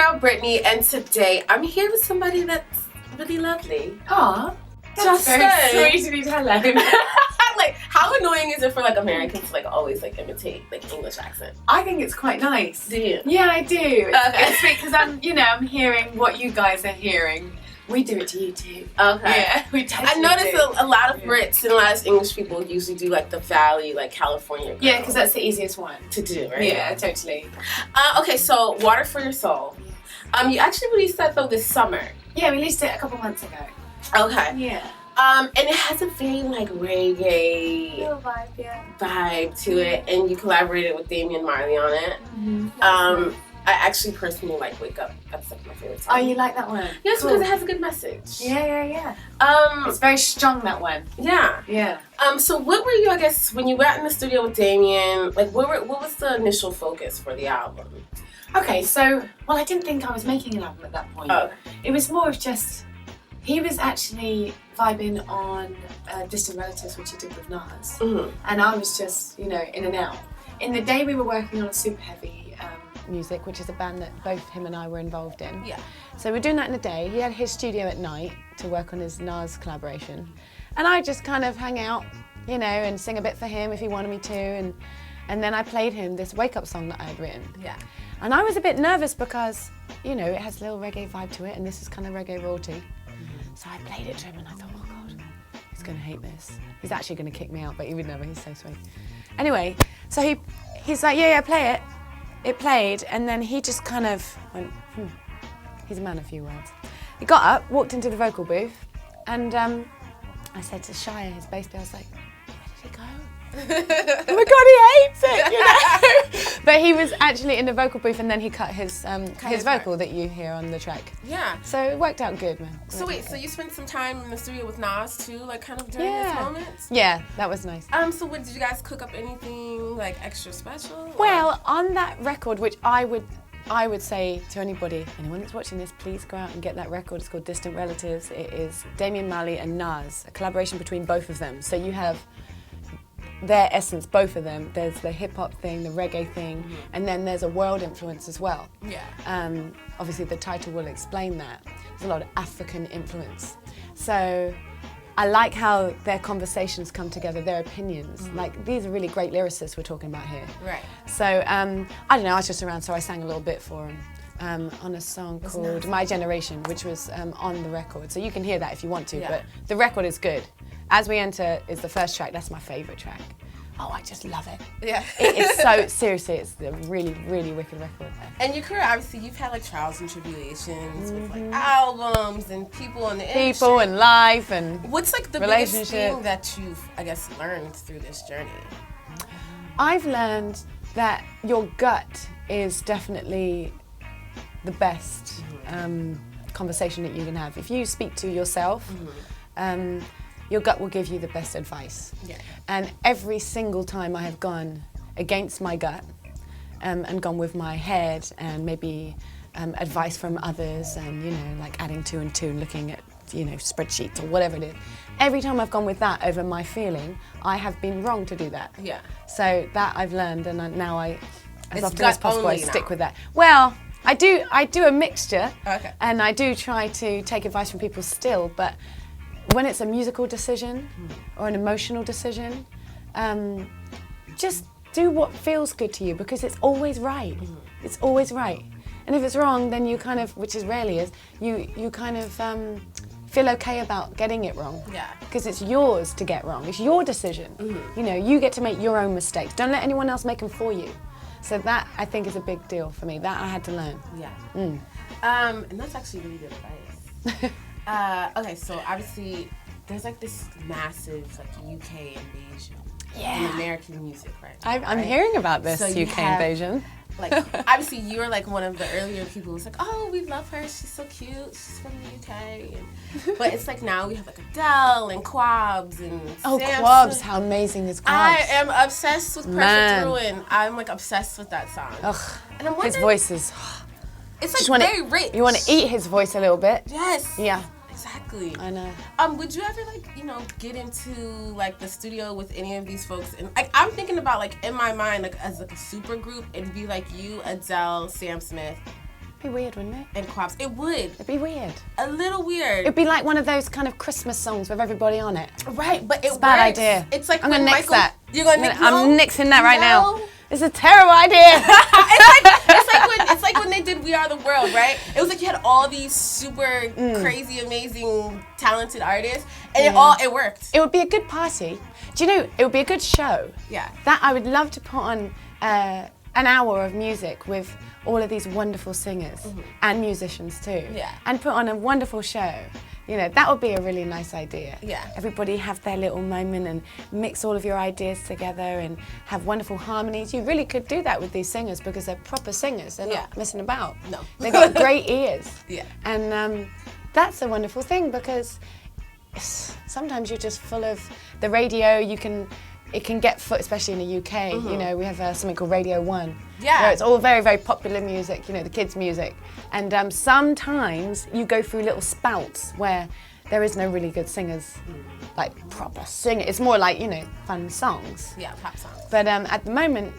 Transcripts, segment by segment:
girl Brittany, and today I'm here with somebody that's really lovely. Aw, that's very sweet of you to hello. Like, how annoying is it for like Americans to like always like imitate like English accent? I think it's quite nice. Do you? Yeah, I do. Okay. It's sweet because I'm hearing what you guys are hearing. We do it to you too. Okay. Yeah, we totally I noticed do. a lot of Brits and a lot of English people usually do like the Valley, like California girl. Yeah, because that's the easiest one to do, right? Yeah, totally. Okay, so Water for Your Soul. You actually released that though this summer. Yeah, we released it a couple months ago. Okay. Yeah. And it has a very like reggae Little vibe, yeah. vibe to it, and you collaborated with Damian Marley on it. Mm-hmm. I actually personally like Wake Up. That's like my favorite song. Oh, you like that one? Yes, Cool. because it has a good message. Yeah. Um, It's very strong, that one. yeah. Yeah. So what were you, I guess, when you got in the studio with Damian, like what was the initial focus for the album? Okay, so, well, I didn't think I was making an album at that point. Oh. It was more of just, he was actually vibing on Distant Relatives, which he did with Nas. Mm-hmm. And I was just, in and out. In the day we were working on a super heavy music, which is a band that both him and I were involved in. Yeah. So we're doing that in the day. He had his studio at night to work on his Nas collaboration. And I just kind of hang out, and sing a bit for him if he wanted me to. And then I played him this Wake Up song that I had written. Yeah. And I was a bit nervous because, it has a little reggae vibe to it, and this is kind of reggae royalty. Mm-hmm. So I played it to him and I thought, oh God, he's gonna hate this. He's actually gonna kick me out, but he would never, he's so sweet. Anyway, so he's like, yeah, play it. It played, and then he just kind of went, he's a man of few words. He got up, walked into the vocal booth, and I said to Shia, his bass player, I was like, where did he go? Oh my God, he hates it, But he was actually in the vocal booth, and then he cut his vocal that you hear on the track. Yeah. So it worked out good, man. So wait, so you spent some time in the studio with Nas too, like kind of during this moment? Yeah, that was nice. So did you guys cook up anything like extra special? Well, on that record, which I would say to anyone that's watching this, please go out and get that record. It's called Distant Relatives. It is Damian Marley and Nas, a collaboration between both of them. So you have their essence, both of them. There's the hip-hop thing, the reggae thing, and then there's a world influence as well. Yeah. Obviously the title will explain that. There's a lot of African influence. So I like how their conversations come together, their opinions. Like, these are really great lyricists we're talking about here. Right. So, I don't know, I was just around, so I sang a little bit for them on a song called My Generation, which was on the record. So you can hear that if you want to, but the record is good. As We Enter is the first track. That's my favourite track. Oh, I just love it. Yeah. It is so, seriously, it's a really, really wicked record. And your career, obviously, you've had like trials and tribulations with like albums and people in the industry. People and life and what's like the biggest thing that you've, I guess, learned through this journey? I've learned that your gut is definitely the best conversation that you can have. If you speak to yourself, your gut will give you the best advice. Yeah. And every single time I have gone against my gut and gone with my head and maybe advice from others and, like adding 2 and 2 and looking at, spreadsheets or whatever it is, every time I've gone with that over my feeling, I have been wrong to do that. Yeah. So that I've learned, and now as it's often as possible, I stick now. with that. Well, I do a mixture, okay. And I do try to take advice from people still, but when it's a musical decision or an emotional decision, just do what feels good to you, because it's always right. It's always right. And if it's wrong, then you kind of, which is rarely is, you kind of feel okay about getting it wrong. Yeah. Because it's yours to get wrong. It's your decision. You get to make your own mistakes. Don't let anyone else make them for you. So that, I think, is a big deal for me. That I had to learn. Yeah. And that's actually really good advice. Okay, so obviously there's like this massive like UK invasion in American music, right? I'm hearing about this UK invasion. Like, obviously you're like one of the earlier people who's like, oh, we love her, she's so cute, she's from the UK. But it's like now we have like Adele and Quabs and Quabs, how amazing is Quabs? I am obsessed with Perfect Ruin. I'm like obsessed with that song. Ugh, and I'm his voice is... It's like very rich. You want to eat his voice a little bit. Yes. Yeah. Exactly. I know. Would you ever get into like the studio with any of these folks? And like I'm thinking about like in my mind like as like a super group, it'd be like you, Adele, Sam Smith, It'd be weird, wouldn't it? And crops. It would. It'd be weird. A little weird. It'd be like one of those kind of Christmas songs with everybody on it. Right, but it's a bad idea. It's like I'm gonna nix that. You're gonna nix I'm nixing that right now. No. It's a terrible idea. it's like when they did We Are the World, right? It was like you had all these super crazy, amazing, talented artists, and it worked. It would be a good party. Do you know? It would be a good show. Yeah. That I would love to put on an hour of music with all of these wonderful singers and musicians too. Yeah. And put on a wonderful show. You know, that would be a really nice idea. Yeah. Everybody have their little moment and mix all of your ideas together and have wonderful harmonies. You really could do that with these singers because they're proper singers. They're not messing about. No. They've got great ears. Yeah. And that's a wonderful thing because sometimes you're just full of the radio. It can get especially in the UK. You know, we have something called Radio 1. Yeah. Where it's all very, very popular music, you know, the kids' music. And sometimes you go through little spouts where there is no really good singers, like proper singers. It's more like, you know, fun songs. Yeah, pop songs. But at the moment,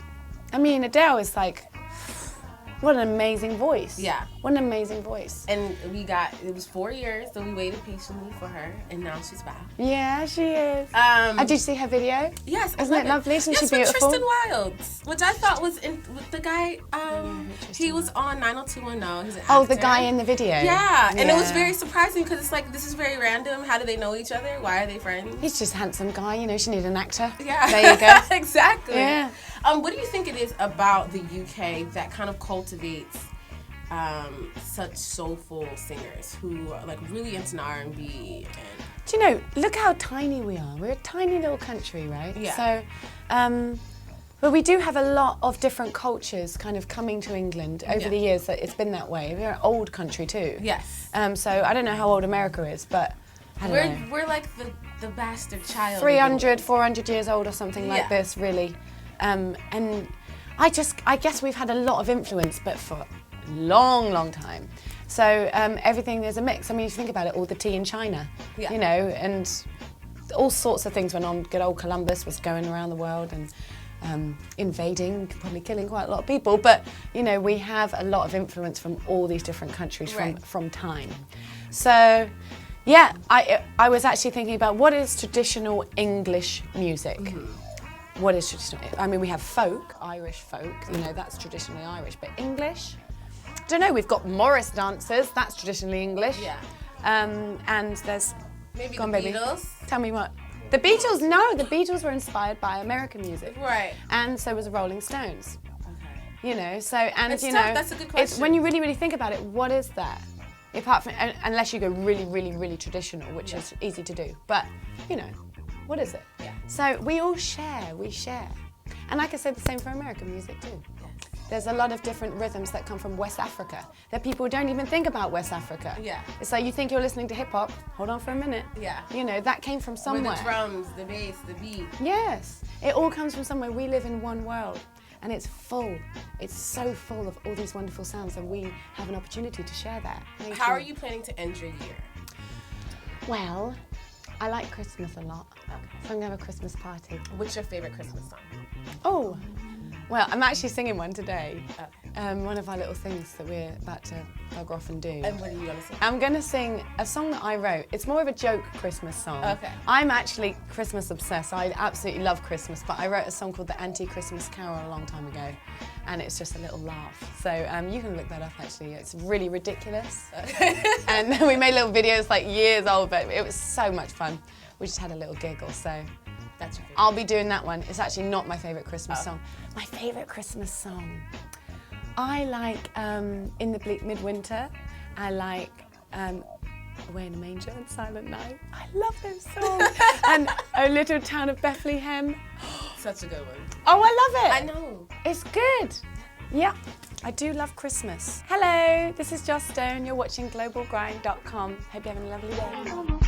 I mean, Adele is like, what an amazing voice. Yeah. What an amazing voice. And it was 4 years, so we waited patiently for her, and now she's back. Yeah, she is. Did you see her video? Yes. Isn't it lovely? Isn't she with beautiful? Tristan Wilds, which I thought was with the guy, he was on 90210. He's an actor. Oh, the guy in the video. Yeah, and it was very surprising because it's like, this is very random. How do they know each other? Why are they friends? He's just a handsome guy, you know, she needed an actor. Yeah. There you go. Exactly. Yeah. What do you think it is about the UK that kind of cultivates such soulful singers who are like really into R&B? Do you know, look how tiny we are. We're a tiny little country, right? Yeah. So, but we do have a lot of different cultures kind of coming to England over the years. That it's been that way. We're an old country too. Yes. So I don't know how old America is, but I don't know. We're like the bastard child. 300, 400 years old or something like this, really. And I guess we've had a lot of influence, but for a long, long time. So everything, there's a mix. I mean, if you think about it, all the tea in China, you know, and all sorts of things went on. Good old Columbus was going around the world and invading, probably killing quite a lot of people. But, you know, we have a lot of influence from all these different countries from time. So, yeah, I was actually thinking about what is traditional English music. What is traditional? I mean, we have folk, Irish folk, you know, that's traditionally Irish, but English? I don't know, we've got Morris dancers, that's traditionally English. Yeah. And there's... Maybe Go on, the baby. Beatles? Tell me what. The Beatles, no, the Beatles were inspired by American music. Right. And so was the Rolling Stones. Okay. You know, so, and It's you tough, know... that's a good question. It's, when you really, really think about it, what is that? Apart from, unless you go really, really, really traditional, which is easy to do. But, you know, what is it? Yeah. So we all share, we share. And like I said, the same for American music too. Yes. There's a lot of different rhythms that come from West Africa that people don't even think about West Africa. Yeah. It's like you think you're listening to hip hop, hold on for a minute. Yeah. You know, that came from somewhere. With the drums, the bass, the beat. Yes. It all comes from somewhere. We live in one world and it's full. It's so full of all these wonderful sounds and we have an opportunity to share that. How are you planning to end your year? Well, I like Christmas a lot. Okay. So I'm going to have a Christmas party. What's your favorite Christmas song? Oh, well, I'm actually singing one today. Okay. One of our little things that we're about to bug off and do. And what are you going to sing? I'm going to sing a song that I wrote. It's more of a joke Christmas song. Okay. I'm actually Christmas obsessed. I absolutely love Christmas, but I wrote a song called The Anti-Christmas Carol a long time ago, and it's just a little laugh. So you can look that up, actually. It's really ridiculous. And we made little videos like years old, but it was so much fun. We just had a little giggle, so That's your favorite. I'll be doing that one. It's actually not my favourite Christmas song. My favourite Christmas song? I like In the Bleak Midwinter. I like Away in a Manger and Silent Night. I love those songs. And O Little Town of Bethlehem. Such a good one. Oh, I love it. I know. It's good. Yeah, I do love Christmas. Hello, this is Joss Stone. You're watching GlobalGrind.com. Hope you're having a lovely day.